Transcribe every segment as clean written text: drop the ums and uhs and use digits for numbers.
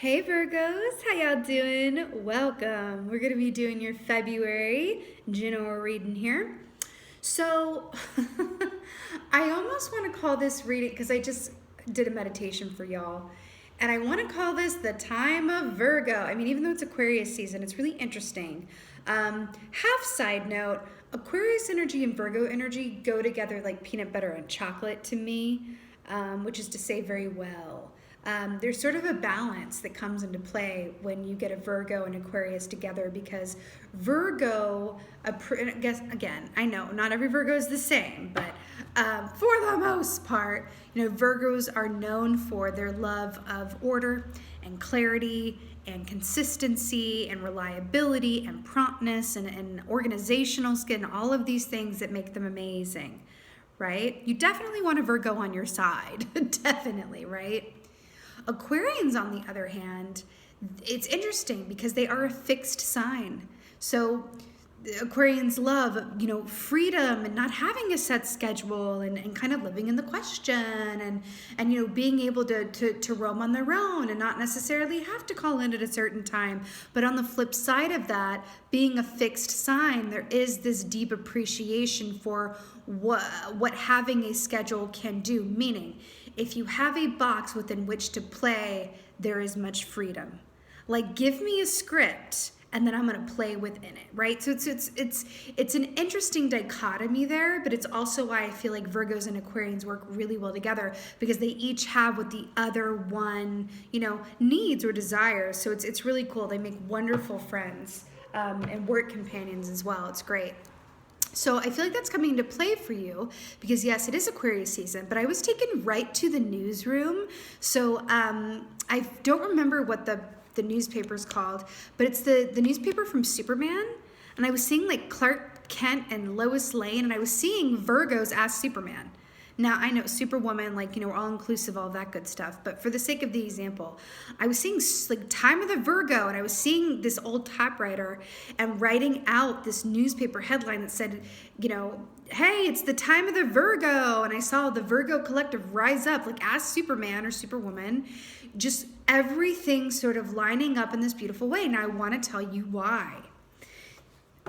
Hey Virgos, how y'all doing? Welcome. We're going to be doing your February general reading here. So, I almost want to call this reading, because I just did a meditation for y'all, and I want to call this the time of Virgo. I mean, even though it's Aquarius season, it's really interesting. Half side note, Aquarius energy and Virgo energy go together like peanut butter and chocolate to me, which is to say very well. There's sort of a balance that comes into play when you get a Virgo and Aquarius together, because Virgo, I guess, again, I know not every Virgo is the same, but for the most part, Virgos are known for their love of order and clarity and consistency and reliability and promptness and organizational skill and all of these things that make them amazing, right? You definitely want a Virgo on your side, definitely, right? Aquarians, on the other hand, it's interesting because they are a fixed sign. So Aquarians love, freedom and not having a set schedule and kind of living in the question and being able to roam on their own and not necessarily have to call in at a certain time. But on the flip side of that, being a fixed sign, there is this deep appreciation for what having a schedule can do, meaning if you have a box within which to play, there is much freedom. Like, give me a script and then I'm going to play within it, right? So it's an interesting dichotomy there, but it's also why I feel like Virgos and Aquarians work really well together, because they each have what the other one, needs or desires. So it's really cool. They make wonderful friends and work companions as well. It's great. So I feel like that's coming into play for you because, yes, it is Aquarius season, but I was taken right to the newsroom. So I don't remember what the newspaper's called, but it's the newspaper from Superman. And I was seeing like Clark Kent and Lois Lane, and I was seeing Virgos as Superman. Now, I know Superwoman, all-inclusive, all that good stuff. But for the sake of the example, I was seeing like Time of the Virgo, and I was seeing this old typewriter and writing out this newspaper headline that said, hey, it's the time of the Virgo. And I saw the Virgo collective rise up, like as Superman or Superwoman, just everything sort of lining up in this beautiful way. Now, I want to tell you why.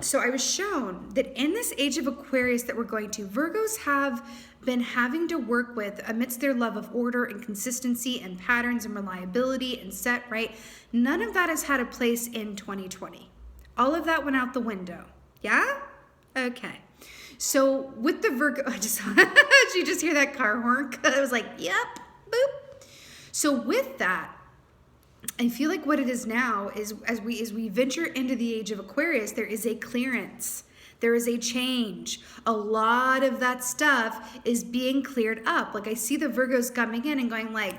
So I was shown that in this age of Aquarius that we're going to, Virgos have been having to work with, amidst their love of order and consistency and patterns and reliability and set, right? None of that has had a place in 2020. All of that went out the window. Yeah? Okay. So with the Virgo, did you just hear that car horn? I was like, yep, boop. So with that, I feel like what it is now is as we venture into the age of Aquarius, there is a clearance. There is a change. A lot of that stuff is being cleared up. Like I see the Virgos coming in and going like,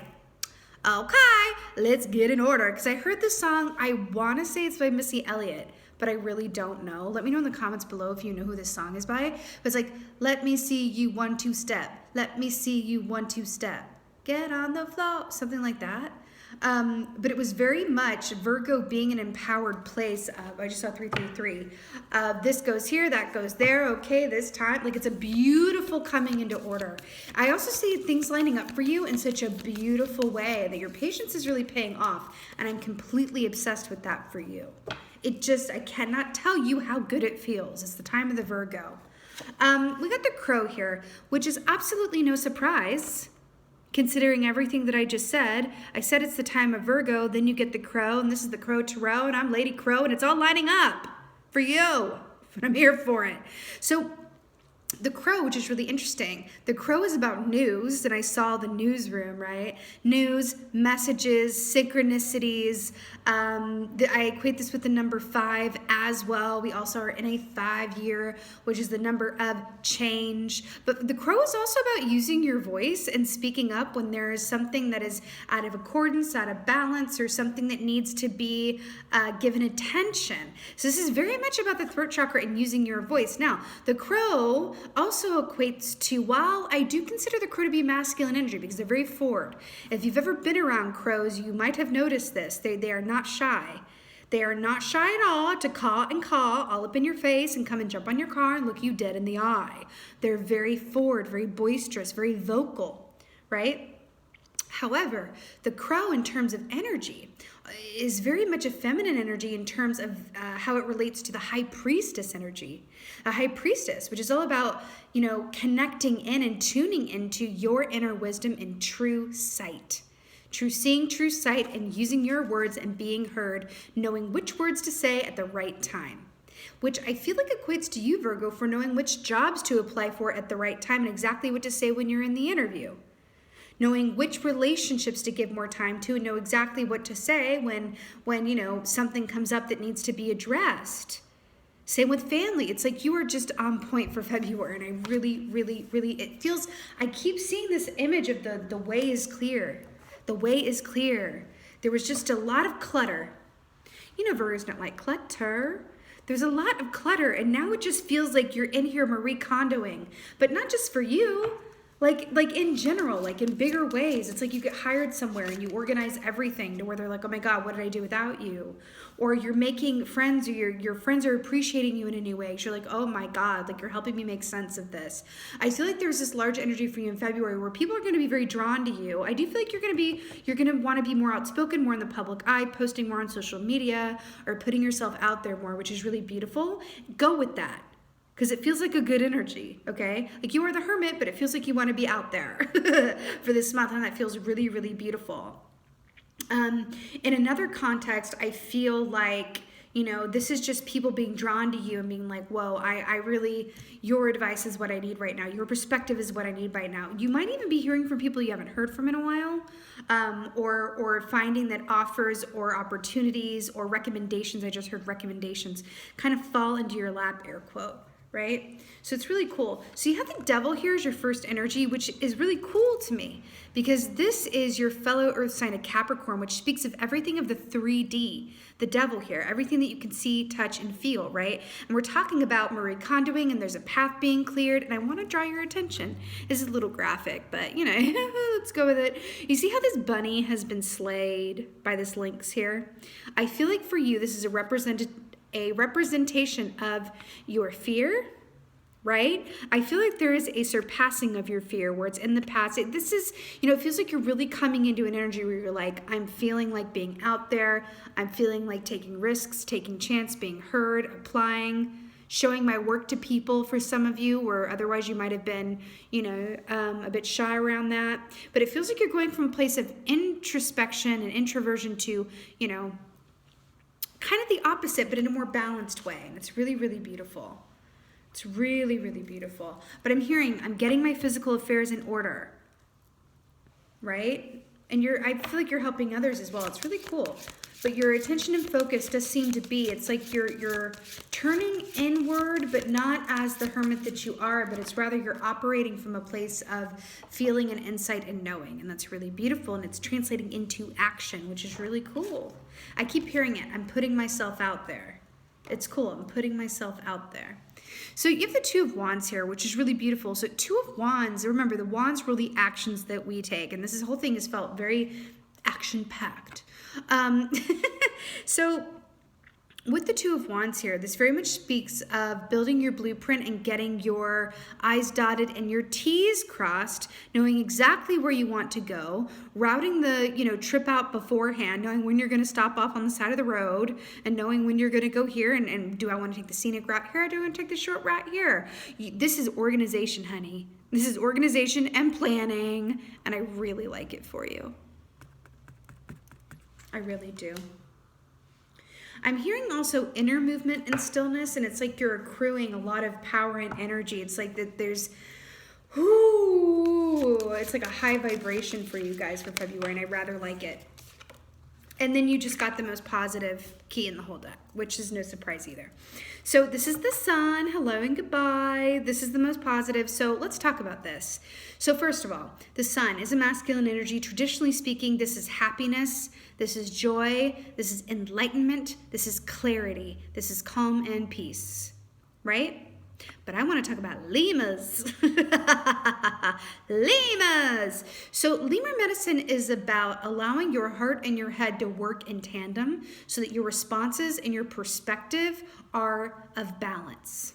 okay, let's get in order. Because I heard this song, I want to say it's by Missy Elliott, but I really don't know. Let me know in the comments below if you know who this song is by. But it's like, let me see you 1-2 step. Let me see you 1-2 step. Get on the floor. Something like that. But it was very much Virgo being an empowered place. I just saw 333. This goes here, that goes there. Okay, this time, like it's a beautiful coming into order. I also see things lining up for you in such a beautiful way that your patience is really paying off. And I'm completely obsessed with that for you. I cannot tell you how good it feels. It's the time of the Virgo. We got the crow here, which is absolutely no surprise. Considering everything that I just said, I said it's the time of Virgo, then you get the crow, and this is the crow tarot, and I'm Lady Crow, and it's all lining up for you. I'm here for it. So the crow, which is really interesting, the crow is about news, and I saw the newsroom, right? News, messages, synchronicities. I equate this with the number 5 as well. We also are in a 5-year, which is the number of change. But the crow is also about using your voice and speaking up when there is something that is out of accordance, out of balance, or something that needs to be given attention. So this is very much about the throat chakra and using your voice. Now, the crow also equates to, while I do consider the crow to be masculine energy because they're very forward. If you've ever been around crows, you might have noticed this. They are not shy. They are not shy at all to caw and caw all up in your face and come and jump on your car and look you dead in the eye. They're very forward, very boisterous, very vocal, right? However, the crow in terms of energy is very much a feminine energy in terms of how it relates to the high priestess energy. A high priestess, which is all about, connecting in and tuning into your inner wisdom and true sight. True seeing, true sight, and using your words and being heard, knowing which words to say at the right time. Which I feel like equates to you, Virgo, for knowing which jobs to apply for at the right time and exactly what to say when you're in the interview. Knowing which relationships to give more time to and know exactly what to say when something comes up that needs to be addressed. Same with family. It's like you are just on point for February, and I really, really, really, I keep seeing this image of the way is clear. The way is clear. There was just a lot of clutter. Virgos don't like clutter. There's a lot of clutter, and now it just feels like you're in here Marie Kondoing, but not just for you. Like in general, like in bigger ways. It's like you get hired somewhere and you organize everything to where they're like, oh my God, what did I do without you? Or you're making friends, or your friends are appreciating you in a new way. You're like, oh my God, like you're helping me make sense of this. I feel like there's this large energy for you in February where people are going to be very drawn to you. I do feel like you're going to want to be more outspoken, more in the public eye, posting more on social media, or putting yourself out there more, which is really beautiful. Go with that. Because it feels like a good energy, okay? Like you are the hermit, but it feels like you want to be out there for this month, and that feels really, really beautiful. In another context, I feel like, this is just people being drawn to you and being like, whoa, I really, your advice is what I need right now. Your perspective is what I need right now. You might even be hearing from people you haven't heard from in a while, or finding that offers or opportunities or recommendations, I just heard recommendations, kind of fall into your lap, air quote. Right? So it's really cool. So you have the devil here as your first energy, which is really cool to me because this is your fellow earth sign of Capricorn, which speaks of everything of the 3D, the devil here, everything that you can see, touch, and feel, right? And we're talking about Marie Kondoing, and there's a path being cleared, and I want to draw your attention. This is a little graphic, but let's go with it. You see how this bunny has been slayed by this lynx here? I feel like for you, this is a representation of your fear, right? I feel like there is a surpassing of your fear where it's in the past. This is, it feels like you're really coming into an energy where you're like, I'm feeling like being out there. I'm feeling like taking risks, taking chance, being heard, applying, showing my work to people for some of you, where otherwise you might have been, a bit shy around that. But it feels like you're going from a place of introspection and introversion to, kind of the opposite, but in a more balanced way. And it's really, really beautiful. It's really, really beautiful. But I'm getting my physical affairs in order, right? And I feel like you're helping others as well. It's really cool. But your attention and focus does seem to be, it's like you're turning inward, but not as the hermit that you are, but it's rather you're operating from a place of feeling and insight and knowing. And that's really beautiful. And it's translating into action, which is really cool. I keep hearing it. I'm putting myself out there. It's cool. I'm putting myself out there. So you have the Two of Wands here, which is really beautiful. So Two of Wands, remember the wands rule the actions that we take. And this whole thing has felt very action-packed. So with the Two of Wands here, this very much speaks of building your blueprint and getting your I's dotted and your T's crossed, knowing exactly where you want to go, routing the, trip out beforehand, knowing when you're going to stop off on the side of the road, and knowing when you're going to go here, and do I want to take the scenic route here, or do I want to take the short route here? This is organization, honey. This is organization and planning, and I really like it for you. I really do. I'm hearing also inner movement and stillness, and it's like you're accruing a lot of power and energy. It's like that there's, it's like a high vibration for you guys for February, and I rather like it. And then you just got the most positive key in the whole deck, which is no surprise either. So this is the sun. Hello and goodbye. This is the most positive. So let's talk about this. So first of all, the sun is a masculine energy. Traditionally speaking, this is happiness. This is joy. This is enlightenment. This is clarity. This is calm and peace, right? But I want to talk about Limas. Limas. So Lemur medicine is about allowing your heart and your head to work in tandem so that your responses and your perspective are of balance.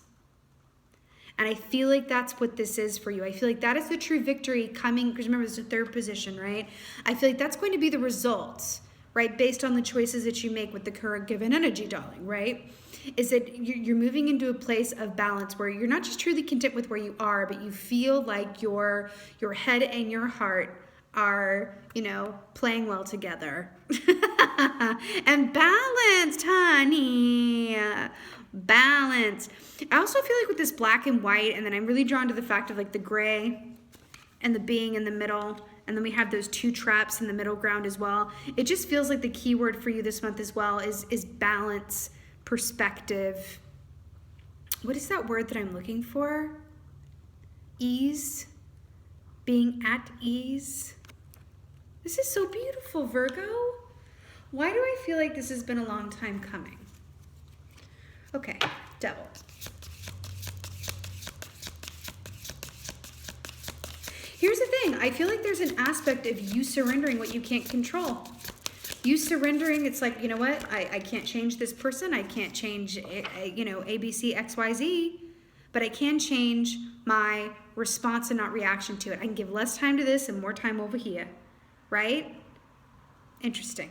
And I feel like that's what this is for you. I feel like that is the true victory coming, because remember, it's the third position, right? I feel like that's going to be the results, right? Based on the choices that you make with the current given energy, darling, right? Is that you're moving into a place of balance where you're not just truly content with where you are, but you feel like your head and your heart are, you know, playing well together. And balanced, honey. Balanced. I also feel like with this black and white, and then I'm really drawn to the fact of like the gray and the being in the middle, and then we have those two traps in the middle ground as well. It just feels like the key word for you this month as well is balance, perspective. What is that word that I'm looking for? Ease. Being at ease. This is so beautiful, Virgo. Why do I feel like this has been a long time coming? Okay, Devil. Here's the thing. I feel like there's an aspect of you surrendering what you can't control. You surrendering, it's like, you know what? I can't change this person. I can't change, you know, A, B, C, X, Y, Z. But I can change my response and not reaction to it. I can give less time to this and more time over here. Right? Interesting.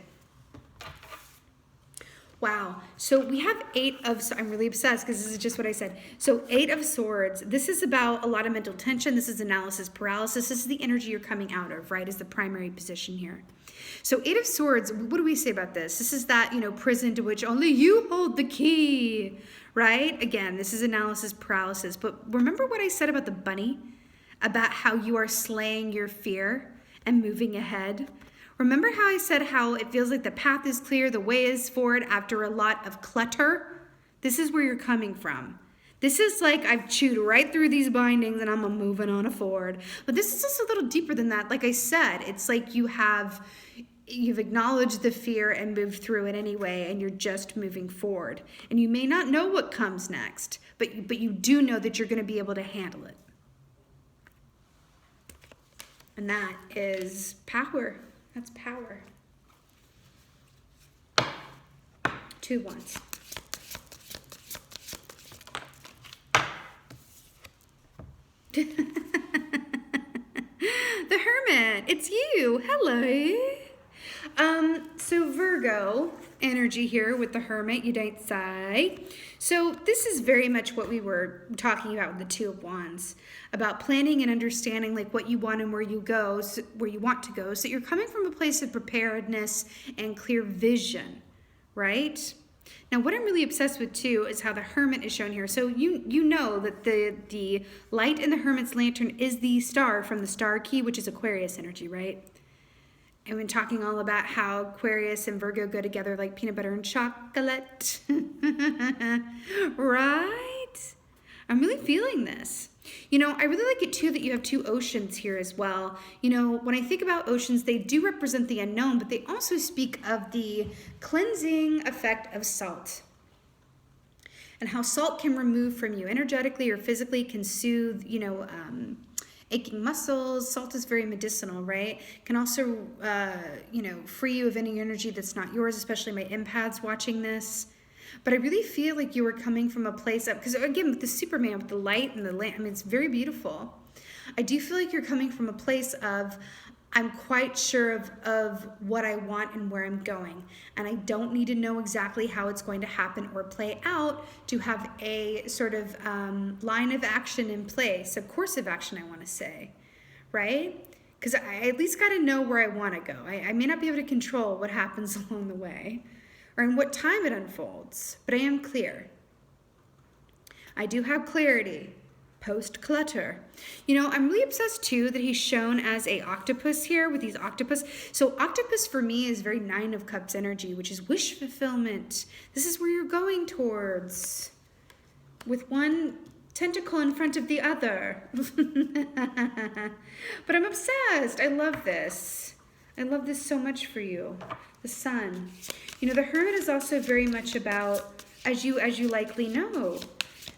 Wow. So we have 8 of, I'm really obsessed because this is just what I said. So 8 of Swords. This is about a lot of mental tension. This is analysis paralysis. This is the energy you're coming out of, right? Is the primary position here. So 8 of Swords, what do we say about this? This is that, you know, prison to which only you hold the key, right? Again, this is analysis paralysis. But remember what I said about the bunny? About how you are slaying your fear and moving ahead? Remember how I said how it feels like the path is clear, the way is forward after a lot of clutter? This is where you're coming from. This is like I've chewed right through these bindings and I'm moving on forward. But this is just a little deeper than that. Like I said, it's like you've acknowledged the fear and moved through it anyway, and you're just moving forward. And you may not know what comes next, but you do know that you're going to be able to handle it. And that is power. That's power. 2 wands. The Hermit, it's you. Hello. So Virgo energy here with the Hermit, you don't say. So this is very much what we were talking about with the 2 of Wands, about planning and understanding like what you want and where you go, where you want to go. So you're coming from a place of preparedness and clear vision, right? Now, what I'm really obsessed with too is how the Hermit is shown here. So you know that the light in the Hermit's lantern is the star from the star key, which is Aquarius energy, right? I've been talking all about how Aquarius and Virgo go together like peanut butter and chocolate. Right? I'm really feeling this. You know, I really like it too that you have 2 oceans here as well. You know, when I think about oceans, they do represent the unknown, but they also speak of the cleansing effect of salt. And how salt can remove from you energetically or physically, can soothe, you know, aching muscles. Salt is very medicinal, right? Can also, you know, free you of any energy that's not yours, especially my empaths watching this. But I really feel like you were coming from a place of, because again, with the Superman, with the light and the lamp, I mean, it's very beautiful. I do feel like you're coming from a place of, I'm quite sure of what I want and where I'm going. And I don't need to know exactly how it's going to happen or play out to have a sort of line of action in place, a course of action, I want to say, right? Because I at least got to know where I want to go. I may not be able to control what happens along the way or in what time it unfolds, but I am clear. I do have clarity. Post-clutter. You know, I'm really obsessed too that he's shown as a octopus here with these octopus. So octopus for me is very 9 of Cups energy, which is wish fulfillment. This is where you're going towards with one tentacle in front of the other. But I'm obsessed. I love this. I love this so much for you. The Sun. You know, the Hermit is also very much about, as you likely know,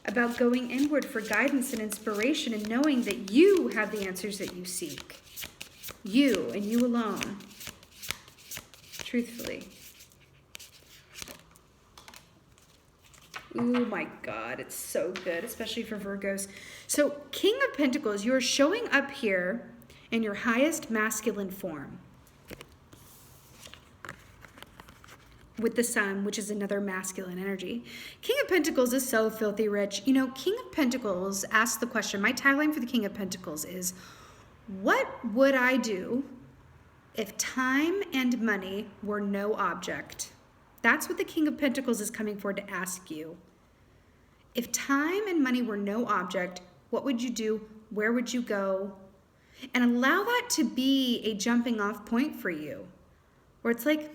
about going inward for guidance and inspiration and knowing that you have the answers that you seek. You and you alone. Truthfully. Oh my God, it's so good, especially for Virgos. So King of Pentacles, you're showing up here in your highest masculine form with the sun, which is another masculine energy. King of Pentacles is so filthy rich. You know, King of Pentacles asks the question, my tagline for the King of Pentacles is, what would I do if time and money were no object? That's what the King of Pentacles is coming for to ask you. If time and money were no object, what would you do? Where would you go? And allow that to be a jumping off point for you, where it's like,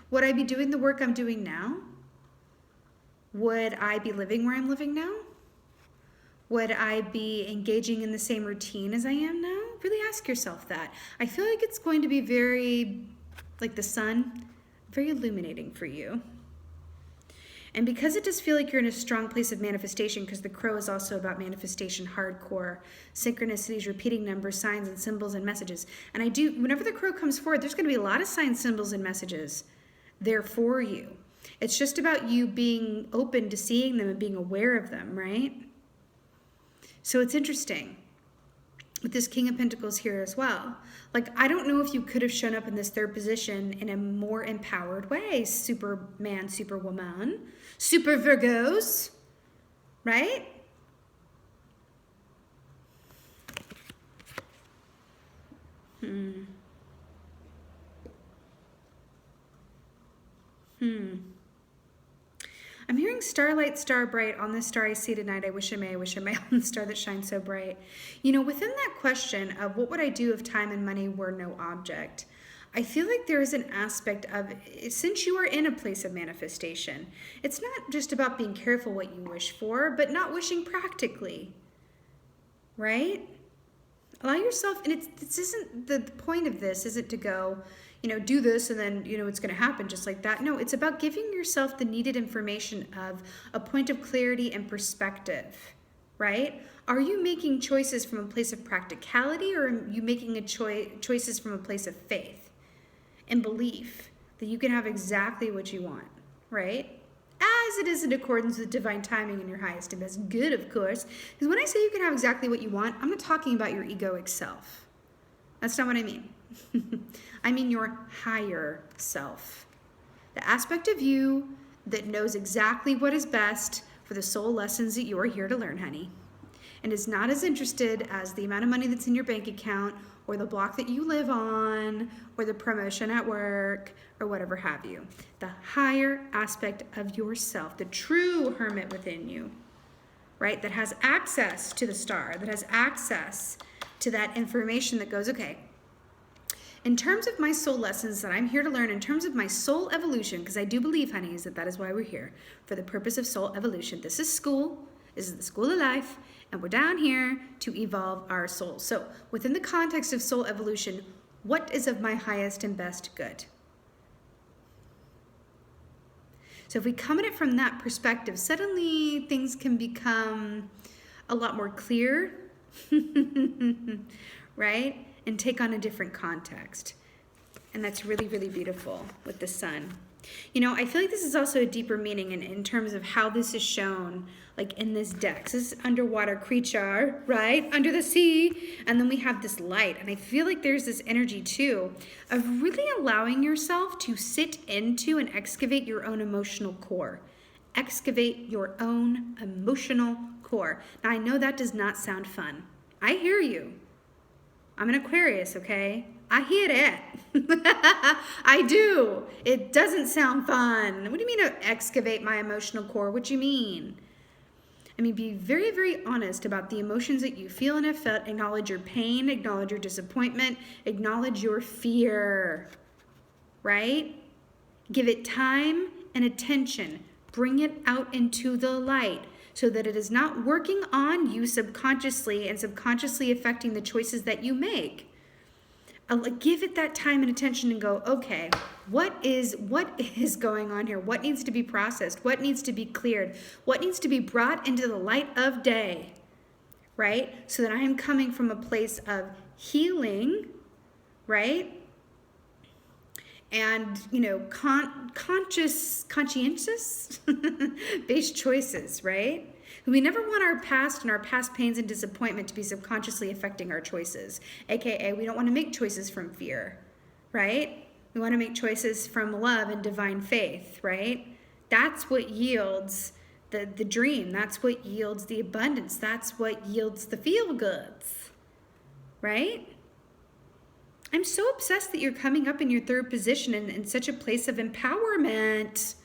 would I be doing the work I'm doing now? Would I be living where I'm living now? Would I be engaging in the same routine as I am now? Really ask yourself that. I feel like it's going to be very, like the sun, very illuminating for you. And because it does feel like you're in a strong place of manifestation, because the crow is also about manifestation, hardcore, synchronicities, repeating numbers, signs and symbols and messages. And whenever the crow comes forward, there's going to be a lot of signs, symbols, and messages there for you. It's just about you being open to seeing them and being aware of them, right? So it's interesting with this King of Pentacles here as well. Like, I don't know if you could have shown up in this third position in a more empowered way. Superman, Superwoman, Super Virgos, right? I'm hearing starlight, star bright, on this star I see tonight, I wish I may on the star that shines so bright. You know, within that question of what would I do if time and money were no object, I feel like there is an aspect of, since you are in a place of manifestation, it's not just about being careful what you wish for, but not wishing practically, right? Allow yourself, and this isn't, the point of this isn't to go, you know, do this and then, you know, it's going to happen just like that. No, it's about giving yourself the needed information of a point of clarity and perspective, right? Are you making choices from a place of practicality, or are you making choices from a place of faith and belief that you can have exactly what you want, right? As it is in accordance with divine timing and your highest and best good, of course. Because when I say you can have exactly what you want, I'm not talking about your egoic self. That's not what I mean. I mean your higher self. The aspect of you that knows exactly what is best for the soul lessons that you are here to learn, honey. And is not as interested as the amount of money that's in your bank account, or the block that you live on, or the promotion at work, or whatever have you. The higher aspect of yourself, the true hermit within you, right? That has access to the star, that has access to that information that goes, okay, in terms of my soul lessons that I'm here to learn, in terms of my soul evolution, because I do believe, honeys, that is why we're here, for the purpose of soul evolution. This is school. This is the school of life, and we're down here to evolve our souls. So within the context of soul evolution, what is of my highest and best good? So if we come at it from that perspective, suddenly things can become a lot more clear, right? And take on a different context. And that's really, really beautiful with the sun. You know, I feel like this is also a deeper meaning in terms of how this is shown, like in this deck. So this is underwater creature, right? Under the sea. And then we have this light. And I feel like there's this energy too of really allowing yourself to sit into and excavate your own emotional core. Excavate your own emotional core. Now, I know that does not sound fun. I hear you. I'm an Aquarius, okay? I hear it. I do. It doesn't sound fun. What do you mean to excavate my emotional core? What do you mean? I mean, be very, very honest about the emotions that you feel and have felt. Acknowledge your pain. Acknowledge your disappointment. Acknowledge your fear, right? Give it time and attention. Bring it out into the light, so that it is not working on you subconsciously and subconsciously affecting the choices that you make. Give it that time and attention and go, okay, what is going on here? What needs to be processed? What needs to be cleared? What needs to be brought into the light of day, right? So that I am coming from a place of healing, right? and, conscientious based choices, right? We never want our past and our past pains and disappointment to be subconsciously affecting our choices. AKA, we don't want to make choices from fear, right? We want to make choices from love and divine faith, right? That's what yields the dream. That's what yields the abundance. That's what yields the feel goods, right? I'm so obsessed that you're coming up in your third position in such a place of empowerment.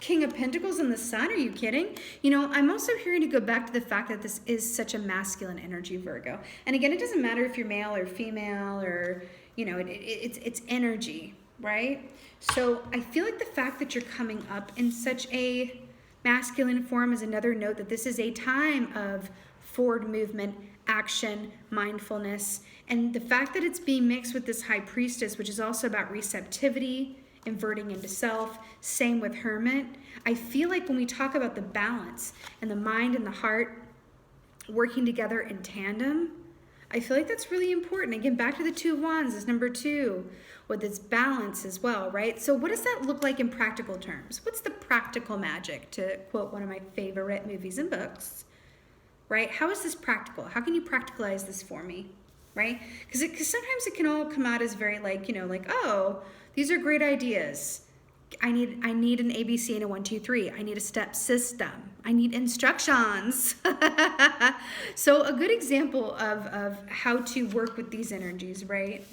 King of Pentacles and the Sun, are you kidding? I'm also hearing to go back to the fact that this is such a masculine energy, Virgo. And again, it doesn't matter if you're male or female or, it's energy, right? So I feel like the fact that you're coming up in such a masculine form is another note that this is a time of forward movement, action, mindfulness, and the fact that it's being mixed with this High Priestess, which is also about receptivity, inverting into self, same with Hermit. I feel like when we talk about the balance and the mind and the heart working together in tandem, I feel like that's really important. Again, back to the Two of Wands is number 2 with its balance as well, right? So what does that look like in practical terms? What's the practical magic, to quote one of my favorite movies and books, right? How is this practical? How can you practicalize this for me, right? Because sometimes it can all come out as very oh, these are great ideas. I need an ABC and a 1, 2, 3. I need a step system. I need instructions. So a good example of how to work with these energies, right,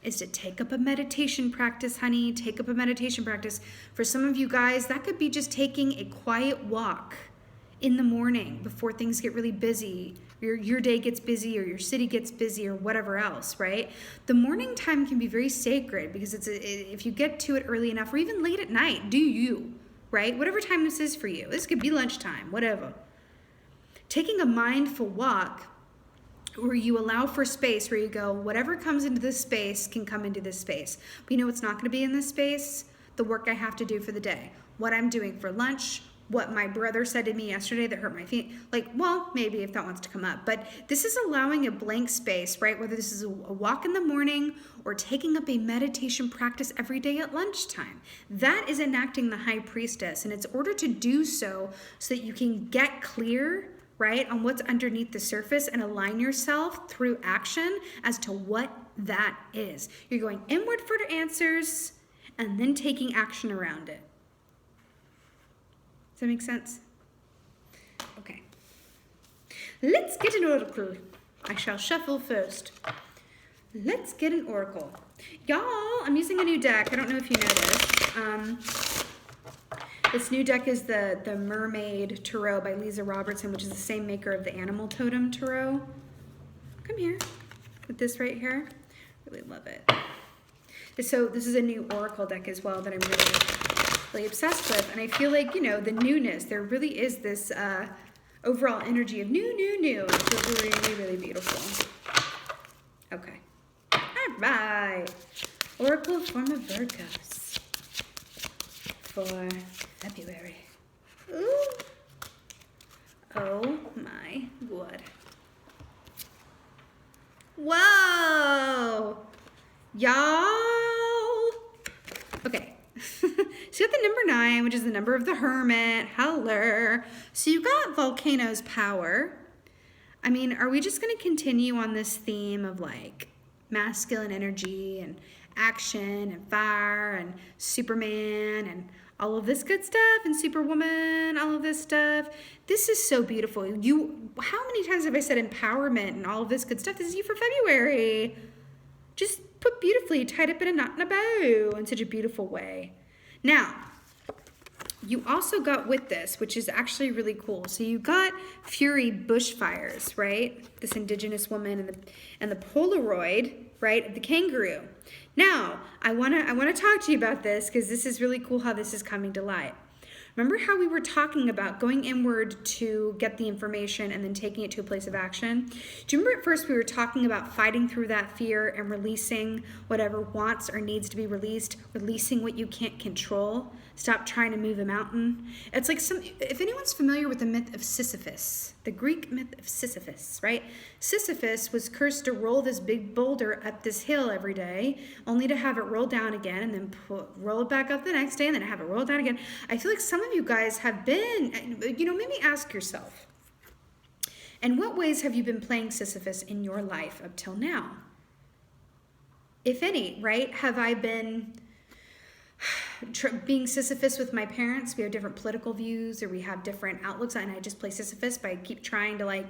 is to take up a meditation practice, honey. Take up a meditation practice. For some of you guys, that could be just taking a quiet walk in the morning before things get really busy, your day gets busy, or your city gets busy, or whatever else, right? The morning time can be very sacred because if you get to it early enough, or even late at night, do you, right? Whatever time this is for you. This could be lunchtime, whatever. Taking a mindful walk where you allow for space, where you go, whatever comes into this space can come into this space. But what's not going to be in this space? The work I have to do for the day. What I'm doing for lunch, what my brother said to me yesterday that hurt my feet. Maybe if that wants to come up. But this is allowing a blank space, right? Whether this is a walk in the morning or taking up a meditation practice every day at lunchtime. That is enacting the High Priestess. And it's order to do so that you can get clear, right, on what's underneath the surface and align yourself through action as to what that is. You're going inward for the answers and then taking action around it. Does that make sense? Okay. Let's get an oracle. I shall shuffle first. Let's get an oracle. Y'all, I'm using a new deck. I don't know if you know this. This new deck is the Mermaid Tarot by Leeza Robertson, which is the same maker of the Animal Totem Tarot. Come here. With this right here. Really love it. So this is a new oracle deck as well that I'm really obsessed with. And I feel like, the newness, there really is this overall energy of new. It feels really, really beautiful. Okay. All right. Oracle form of Virgos for February. Ooh. Oh my God. Whoa. Y'all. Okay. So you got the number 9, which is the number of the Hermit. Hello. So you got Volcano's power. I mean, are we just going to continue on this theme of masculine energy and action and fire and Superman and all of this good stuff and Superwoman, all of this stuff? This is so beautiful. How many times have I said empowerment and all of this good stuff? This is you for February. Just put beautifully, tied up in a knot and a bow in such a beautiful way. Now, you also got with this, which is actually really cool. So you got Fury bushfires, right? This indigenous woman and the Polaroid, right? The kangaroo. Now, I wanna talk to you about this because this is really cool how this is coming to light. Remember how we were talking about going inward to get the information and then taking it to a place of action? Do you remember at first we were talking about fighting through that fear and releasing whatever wants or needs to be released, releasing what you can't control, Stop trying to move a mountain. It's like if anyone's familiar with the myth of Sisyphus, the Greek myth of Sisyphus, right? Sisyphus was cursed to roll this big boulder up this hill every day, only to have it roll down again and then roll it back up the next day and then have it roll down again. I feel like some of you guys have been, maybe ask yourself, in what ways have you been playing Sisyphus in your life up till now? If any, right? Have I been being Sisyphus with my parents? We have different political views, or we have different outlooks, and I just play Sisyphus, but I keep trying to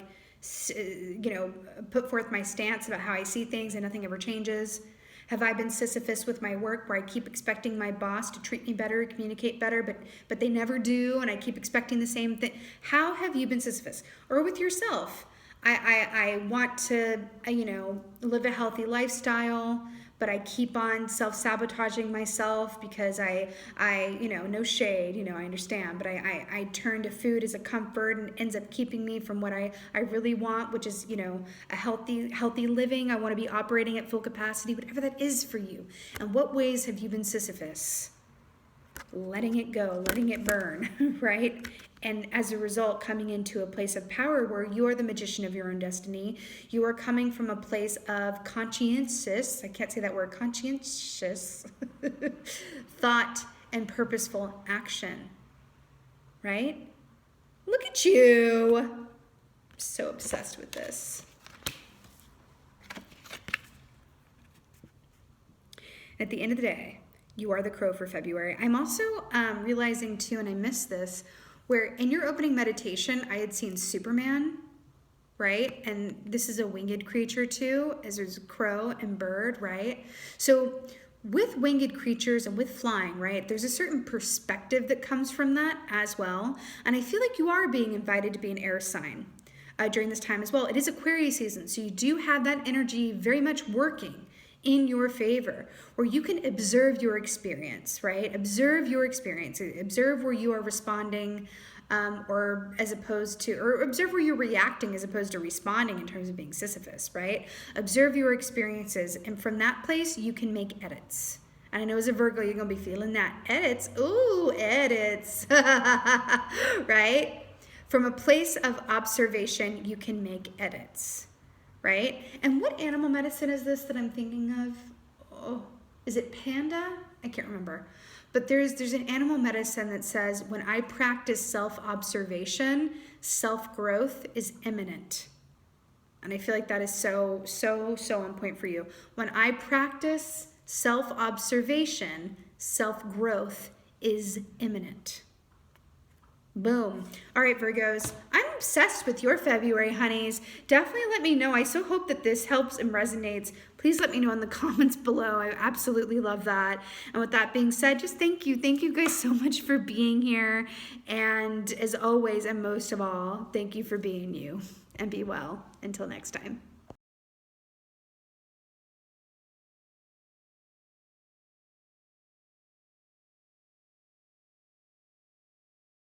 put forth my stance about how I see things and nothing ever changes. Have I been Sisyphus with my work, where I keep expecting my boss to treat me better, communicate better, but they never do, and I keep expecting the same thing? How have you been Sisyphus? Or with yourself, I want to live a healthy lifestyle, but I keep on self-sabotaging myself because I no shade, I understand, but I turn to food as a comfort, and ends up keeping me from what I really want, which is, a healthy living. I want to be operating at full capacity, whatever that is for you. And what ways have you been Sisyphus? Letting it go, letting it burn, right? And as a result, coming into a place of power where you are the magician of your own destiny. You are coming from a place of conscientious, I can't say that word, conscientious thought and purposeful action, right? Look at you. I'm so obsessed with this. At the end of the day, you are the crow for February. I'm also realizing too, and I missed this, where in your opening meditation, I had seen Superman, right? And this is a winged creature too, as there's crow and bird, right? So with winged creatures and with flying, right, there's a certain perspective that comes from that as well. And I feel like you are being invited to be an air sign during this time as well. It is Aquarius season, so you do have that energy very much working in your favor, where you can observe your experience, right? Observe your experience. Observe where you are responding, or observe where you're reacting as opposed to responding in terms of being Sisyphus, right? Observe your experiences, and from that place, you can make edits. And I know as a Virgo, you're going to be feeling that. Edits. Ooh, edits. Right? From a place of observation, you can make edits. Right? And what animal medicine is this that I'm thinking of? Oh, is it panda? I can't remember. But there's an animal medicine that says, when I practice self-observation, self-growth is imminent. And I feel like that is so on point for you. When I practice self-observation, self-growth is imminent. Boom. All right, Virgos, I'm obsessed with your February, honeys. Definitely let me know. I so hope that this helps and resonates. Please let me know in the comments below. I absolutely love that. And with that being said, just thank you. Thank you guys so much for being here. And as always, and most of all, thank you for being you. And be well. Until next time.